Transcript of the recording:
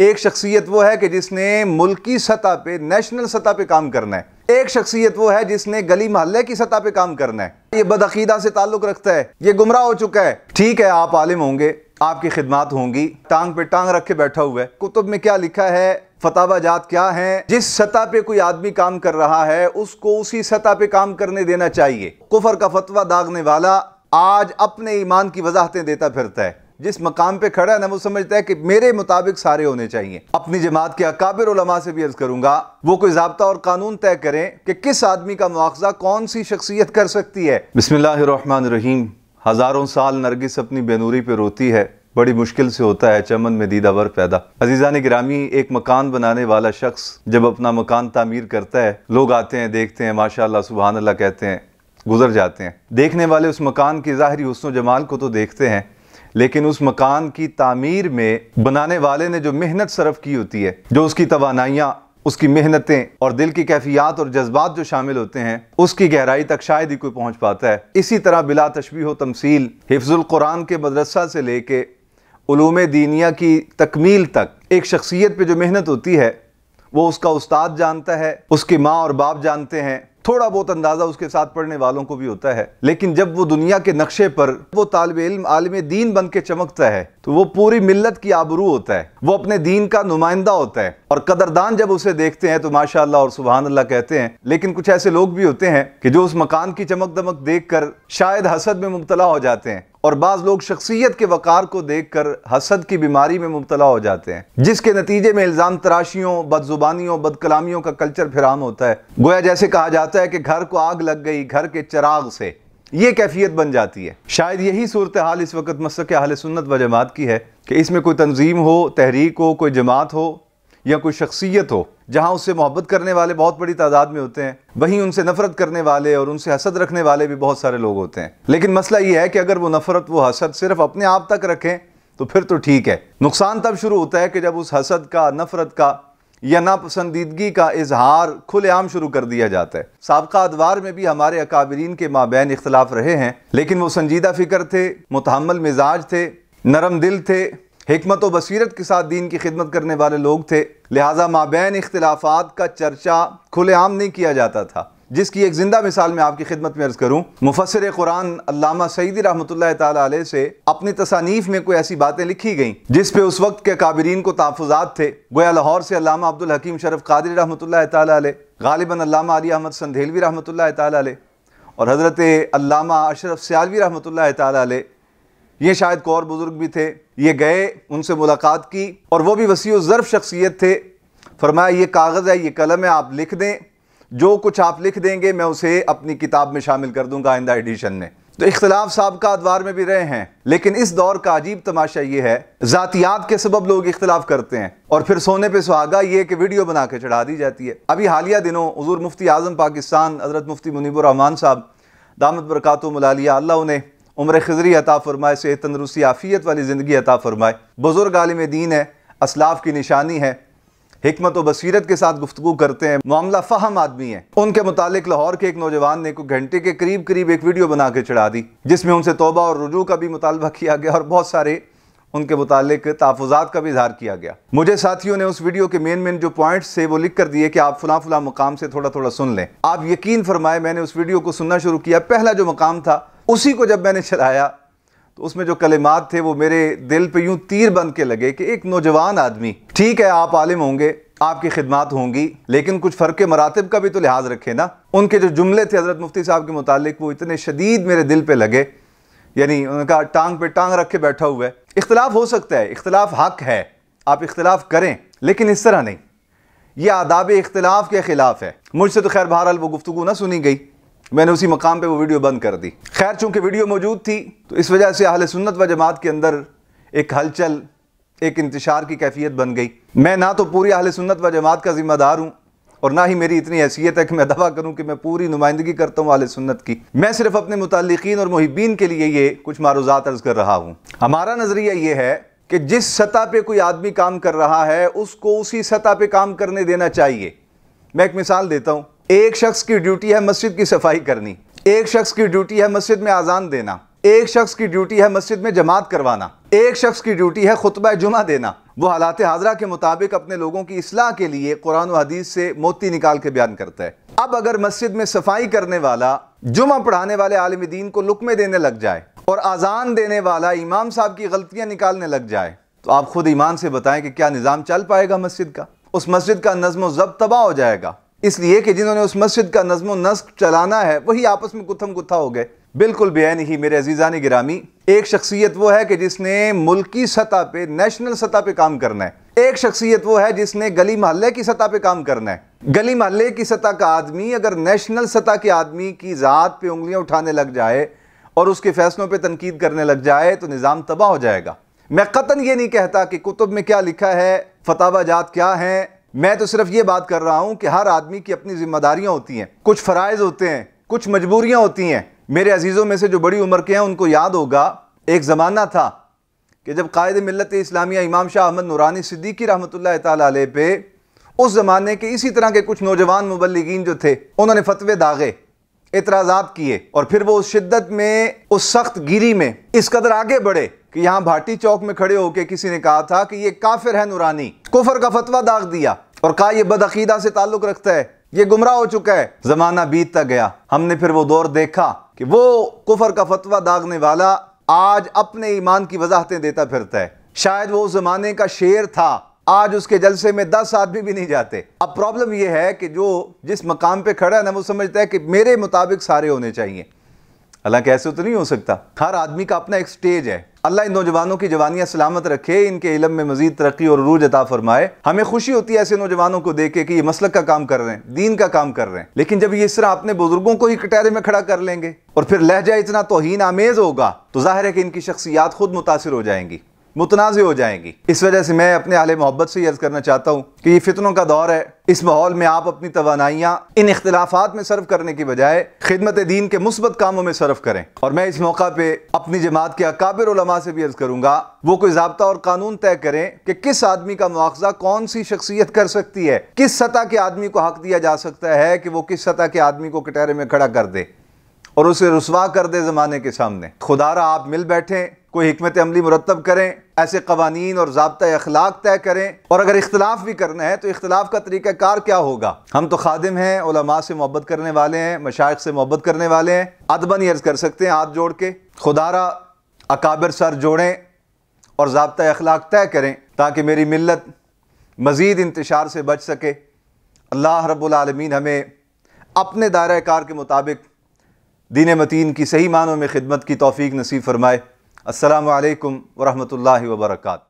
एक शख्सियत वो है कि जिसने मुल्की सतह पे, नेशनल सतह पे काम करना है। एक शख्सियत वो है जिसने गली मोहल्ले की सतह पे काम करना है। ये बदअकीदा से ताल्लुक रखता है, ये गुमराह हो चुका है। ठीक है, आप आलिम होंगे, आपकी खिदमत होंगी, टांग पे टांग रख के बैठा हुआ है। कुतुब में क्या लिखा है, फतावा जात क्या है, जिस सतह पे कोई आदमी काम कर रहा है उसको उसी सतह पे काम करने देना चाहिए। कुफर का फतवा दागने वाला आज अपने ईमान की वजाहतें देता फिरता है। जिस मकाम पे खड़ा है ना, वो समझता है कि मेरे मुताबिक सारे होने चाहिए। अपनी जमात के अकाबिर उलमा से भी अर्ज करूंगा, वो कोई ज़ाब्ता और कानून तय करें कि किस आदमी का मुआखज़ा कौन सी शख्सियत कर सकती है। बिस्मिल्लाहिर्रहमानिर्रहीम। हज़ारों साल नरगिस अपनी बेनूरी पे रोती है, बड़ी मुश्किल से होता है चमन में दीदावर पैदा। अजीज़ान गिरामी, एक मकान बनाने वाला शख्स जब अपना मकान तामीर करता है, लोग आते हैं, देखते हैं, माशाअल्लाह सुभान अल्लाह कहते हैं, गुजर जाते हैं। देखने वाले उस मकान की ज़ाहिरी हुस्न जमाल को तो देखते हैं, लेकिन उस मकान की तामीर में बनाने वाले ने जो मेहनत सरफ की होती है, जो उसकी तवानाइयाँ, उसकी मेहनतें और दिल की कैफियत और जज्बात जो शामिल होते हैं, उसकी गहराई तक शायद ही कोई पहुँच पाता है। इसी तरह बिला तशबीह व तमसील हिफ्ज़ुल कुरान के मदरसा से लेके उलूम दीनिया की तकमील तक एक शख्सियत पे जो मेहनत होती है वो उसका उस्ताद जानता है, उसकी माँ और बाप जानते हैं, थोड़ा बहुत अंदाज़ा उसके साथ पढ़ने वालों को भी होता है। लेकिन जब वो दुनिया के नक्शे पर वो तालिब इल्म आलिम दीन बन के चमकता है तो वो पूरी मिल्लत की आबरू होता है, वो अपने दीन का नुमाइंदा होता है। और कदरदान जब उसे देखते हैं तो माशाअल्लाह और सुभान अल्लाह कहते हैं। लेकिन कुछ ऐसे लोग भी होते हैं कि जो उस मकान की चमक दमक देख कर शायद हसद में मुब्तला हो जाते हैं, और बाज़ लोग शख्सियत के वकार को देखकर हसद की बीमारी में मुब्तला हो जाते हैं, जिसके नतीजे में इल्ज़ाम तराशियों, बदजुबानियों, बदकलामियों का कल्चर फिराम होता है। गोया जैसे कहा जाता है कि घर को आग लग गई घर के चिराग से, ये कैफियत बन जाती है। शायद यही सूरत हाल इस वक्त मसलक अहले सुन्नत व जमात की है कि इसमें कोई तंजीम हो, तहरीक हो, कोई जमात हो या कोई शख्सियत हो जहाँ उससे मोहब्बत करने वाले बहुत बड़ी तादाद में होते हैं, वहीं उनसे नफरत करने वाले और उनसे हसद रखने वाले भी बहुत सारे लोग होते हैं। लेकिन मसला ये है कि अगर वो नफरत, वो हसद सिर्फ अपने आप तक रखें तो फिर तो ठीक है। नुकसान तब शुरू होता है कि जब उस हसद का, नफरत का या नापसंदीदगी का इजहार खुलेआम शुरू कर दिया जाता है। साबका अदवार में भी हमारे अकाबिरीन के माबैन इख्तलाफ रहे हैं, लेकिन वो संजीदा फिक्र थे, मुतहम्मल मिजाज थे, नरम दिल थे, हिकमत व बसीरत के साथ दीन की खिदमत करने वाले लोग थे। लिहाजा माबैन इख्तिलाफात का चर्चा खुलेआम नहीं किया जाता था, जिसकी एक जिंदा मिसाल मैं आपकी खिदमत में अर्ज करूँ। मुफस्सिर कुरान अल्लामा सईदी रहमतुल्लाह ताला अलैह से अपनी तसानीफ में कोई ऐसी बातें लिखी गईं जिस पे उस वक्त के काबिरीन को तहफ़्फ़ुज़ात थे। गोया लाहौर से अल्लामा अब्दुल हकीम शरफ कादरी रहमतुल्लाह ताला अलैह, गालिबन अल्लामा अली अहमद संधेलवी रहमतुल्लाह ताला अलैह और हज़रत अल्लामा अशरफ सियालवी रहमतुल्लाह ताला अलैह, ये शायद को और बुजुर्ग भी थे, ये गए, उनसे मुलाकात की और वो भी वसीउ ज़र्फ़ शख्सियत थे। फरमाया ये कागज़ है, ये कलम है, आप लिख दें, जो कुछ आप लिख देंगे मैं उसे अपनी किताब में शामिल कर दूंगा आइंदा एडिशन में। तो इख्तिलाफ साबका अदवार में भी रहे हैं, लेकिन इस दौर का अजीब तमाशा ये है, ज़ातियात के सबब लोग इख्तिलाफ करते हैं और फिर सोने पे सुहागा ये कि वीडियो बना के चढ़ा दी जाती है। अभी हालिया दिनों हुज़ूर मुफ्ती आज़म पाकिस्तान हज़रत मुफ्ती मुनीबुर रहमान साहब दामत बरकातुहुमुल आलिया, अल्लाह उन्हें उम्र खिज़री अता फरमाए, से तंदरुस्ती आफ़ियत वाली ज़िंदगी अता फरमाए, बुज़ुर्ग आलिम दीन है, असलाफ़ की निशानी है, हिकमत व बसीरत के साथ गुफ्तगू करते हैं, मामला फ़हम आदमी है। उनके मुतालिक लाहौर के एक नौजवान ने कुछ घंटे के करीब एक वीडियो बना के चढ़ा दी, जिसमें उनसे तौबा और रुजू का भी मुतालबा किया गया और बहुत सारे उनके मुतालिक तहफ़्फ़ुज़ात का भी इज़हार किया गया। मुझे साथियों ने उस वीडियो के मेन जो पॉइंट्स थे वो लिख कर दिए कि आप फ़लाँ मकाम से थोड़ा सुन लें। आप यकीन फरमाए, मैंने उस वीडियो को सुनना शुरू किया, पहला जो मकाम था उसी को जब मैंने चलाया तो उसमें जो कलिमात थे वो मेरे दिल पे यूं तीर बन के लगे कि एक नौजवान आदमी, ठीक है आप आलिम होंगे, आपकी खिदमत होंगी, लेकिन कुछ फ़र्क मरातिब का भी तो लिहाज रखे ना। उनके जो जुमले थे हज़रत मुफ्ती साहब के मुतालिक वो इतने शदीद मेरे दिल पे लगे, यानी उनका टांग पे टांग रख के बैठा हुआ है। इख्तिलाफ हो सकता है, इख्तिलाफ हक है, आप इख्तिलाफ करें, लेकिन इस तरह नहीं, यह आदाब इख्तिलाफ के खिलाफ है। मुझसे तो खैर बहरहाल वो गुफ्तगू ना सुनी गई, मैंने उसी मकाम पे वो वीडियो बंद कर दी। खैर चूंकि वीडियो मौजूद थी तो इस वजह से अहले सुन्नत व जमात के अंदर एक हलचल, एक इंतशार की कैफियत बन गई। मैं ना तो पूरी अहले सुन्नत व जमात का जिम्मेदार हूँ और ना ही मेरी इतनी हैसियत है कि मैं दावा करूँ कि मैं पूरी नुमाइंदगी करता हूँ अहले सुन्नत की। मैं सिर्फ अपने मुतल्लिकीन और मुहिब्बीन के लिए ये कुछ मारूज़ात अर्ज़ कर रहा हूँ। हमारा नज़रिया ये है कि जिस सतह पे कोई आदमी काम कर रहा है उसको उसी सतह पे काम करने देना चाहिए। मैं एक मिसाल देता हूँ, एक शख्स की ड्यूटी है मस्जिद की सफाई करनी, एक शख्स की ड्यूटी है मस्जिद में आज़ान देना, एक शख्स की ड्यूटी है मस्जिद में जमात करवाना, एक शख्स की ड्यूटी है खुतबा जुमा देना। वो हालात हाजरा के मुताबिक अपने लोगों की इस्लाह के लिए कुरान और हदीस से मोती निकाल के बयान करता है। अब अगर मस्जिद में सफाई करने वाला जुमा पढ़ाने वाले आलिम दीन को लुकमे देने लग जाए और आज़ान देने वाला इमाम साहब की गलतियां निकालने लग जाए, तो आप खुद ईमान से बताएं कि क्या निज़ाम चल पाएगा मस्जिद का? उस मस्जिद का नज़्म ज़ब्त तबाह हो जाएगा, इसलिए कि जिन्होंने उस मस्जिद का नज़्म नस्क चलाना है वही आपस में गुत्थम गुत्था हो गए। बिल्कुल बेआईनी ही मेरे अजीज़ानी गिरामी, एक शख्सियत वो है कि जिसने मुल्की सतह पे, नेशनल सतह पे काम करना है। एक शख्सियत वो है जिसने गली मोहल्ले की सतह पे काम करना है। गली मोहल्ले की सतह का आदमी अगर नेशनल सतह के आदमी की ज़ात पे उंगलियां उठाने लग जाए और उसके फैसलों पे तनकीद करने लग जाए तो निज़ाम तबाह हो जाएगा। मैं कतन ये नहीं कहता कि कुतुब में क्या लिखा है, फतावा जात क्या है, मैं तो सिर्फ ये बात कर रहा हूं कि हर आदमी की अपनी जिम्मेदारियां होती हैं, कुछ फ़राइज़ होते हैं, कुछ मजबूरियां होती हैं। मेरे अजीज़ों में से जो बड़ी उम्र के हैं उनको याद होगा, एक ज़माना था कि जब कायद मिल्लत इस्लामिया इमाम शाह अहमद नूरानी सिद्दीकी रहमतुल्लाह ताला अलैह पे उस ज़माने के इसी तरह के कुछ नौजवान मुबल्लिगीन जो थे उन्होंने फतवे दागे, एतराज़ात किए, और फिर वो उस शिद्दत में, उस सख्त गिरी में इस कदर आगे बढ़े कि यहाँ भाटी चौक में खड़े होकर किसी ने कहा था कि ये काफिर है नूरानी, कुफर का फतवा दाग दिया और कहा ये बदअकीदा से ताल्लुक रखता है, ये गुमराह हो चुका है। जमाना बीतता गया, हमने फिर वो दौर देखा कि वो कुफर का फतवा दागने वाला आज अपने ईमान की वजाहतें देता फिरता है। शायद वो उस जमाने का शेर था, आज उसके जलसे में 10 आदमी भी नहीं जाते। अब प्रॉब्लम यह है कि जो जिस मकाम पे खड़ा है ना, वो समझता है कि मेरे मुताबिक सारे होने चाहिए। हालांकि ऐसे तो नहीं हो सकता, हर आदमी का अपना एक स्टेज है। अल्लाह इन नौजवानों की जवानियां सलामत रखे, इनके इल्म में मजीद तरक्की और उरूज अता फरमाए। हमें खुशी होती है ऐसे नौजवानों को देख के कि ये मसलक का काम कर रहे हैं, दीन का काम कर रहे हैं। लेकिन जब ये इस तरह अपने बुजुर्गों को ही कटहरे में खड़ा कर लेंगे और फिर लहजा इतना तौहीन आमेज होगा, तो जाहिर है कि इनकी शख्सियात खुद मुतासिर हो जाएंगी, मुतनाज़ हो जाएंगी। इस वजह से मैं अपने अहले मोहब्बत से अर्ज करना चाहता हूँ कि ये फितनों का दौर है। इस माहौल में आप अपनी तवानाइयाँ इन इख्तिलाफात में सर्व करने की बजाय खिदमत दीन के मुस्बत कामों में सर्व करें। और मैं इस मौका पे अपनी जमात के अकाबिर उलमा से भी अर्ज करूँगा, वो कोई ज़ाब्ता और कानून तय करें कि किस आदमी का मुआखज़ा कौन सी शख्सियत कर सकती है, किस सतह के आदमी को हक दिया जा सकता है कि वो किस सतह के आदमी को कटहरे में खड़ा कर दे और उसे रुसवा कर दे ज़माने के सामने। खुदारा आप मिल बैठें, कोई हिकमत अमली मुरतब करें, ऐसे कवानीन और ज़ाब्ता अखलाक तय करें। और अगर इख्तिलाफ भी करना है तो इख्तिलाफ का तरीक़ाकार क्या होगा? हम तो खादिम हैं, उलमा से मोहब्बत करने वाले हैं, मशाइख से मोहब्बत करने वाले हैं, अदबन अर्ज़ कर सकते हैं हाथ जोड़ के, खुदारा अकाबिर सर जोड़ें और ज़ाब्ता अखलाक तय करें ताकि मेरी मिल्लत मज़ीद इंतशार से बच सके। अल्लाह रब्बुल आलमीन हमें अपने दायरा कार के मुताबिक दीन मतीन की सही मानों में खिदमत की तौफीक नसीब फरमाए। अस्सलामु अलैकुम वरहमतुल्लाहि वबरकातुहू।